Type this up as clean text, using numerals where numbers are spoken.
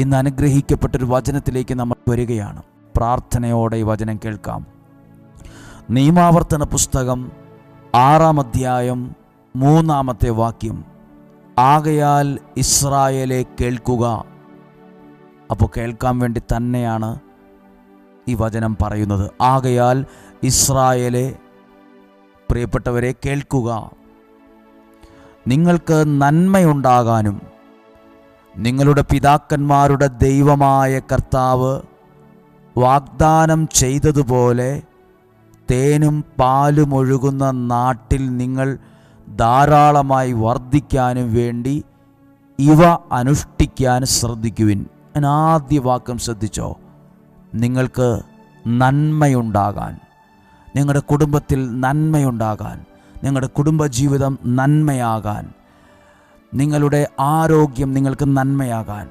ഇന്ന് അനുഗ്രഹിക്കപ്പെട്ടൊരു വചനത്തിലേക്ക് നമ്മൾ വരികയാണ്. പ്രാർത്ഥനയോടെ ഈ വചനം കേൾക്കാം. നിയമാവർത്തന പുസ്തകം 6-ാം അധ്യായം 3-ാമത്തെ വാക്യം. ആകയാൽ ഇസ്രായേലെ കേൾക്കുക. അപ്പോൾ കേൾക്കാൻ വേണ്ടി തന്നെയാണ് ഈ വചനം പറയുന്നത്. ആകയാൽ ഇസ്രായേലെ, പ്രിയപ്പെട്ടവരെ, കേൾക്കുക. നിങ്ങൾക്ക് നന്മയുണ്ടാകാനും നിങ്ങളുടെ പിതാക്കന്മാരുടെ ദൈവമായ കർത്താവ് വാഗ്ദാനം ചെയ്തതുപോലെ തേനും പാലും ഒഴുകുന്ന നാട്ടിൽ നിങ്ങൾ ധാരാളമായി വർദ്ധിക്കാനും വേണ്ടി ഇവ അനുഷ്ഠിക്കാൻ ശ്രദ്ധിക്കുവിൻ. ഞാൻ ആദ്യ വാക്യം ശ്രദ്ധിച്ചോ? നിങ്ങൾക്ക് നന്മയുണ്ടാകാൻ, നിങ്ങളുടെ കുടുംബത്തിൽ നന്മയുണ്ടാകാൻ, നിങ്ങളുടെ കുടുംബജീവിതം നന്മയാകാൻ, നിങ്ങളുടെ ആരോഗ്യം നിങ്ങൾക്ക് നന്മയാകാൻ,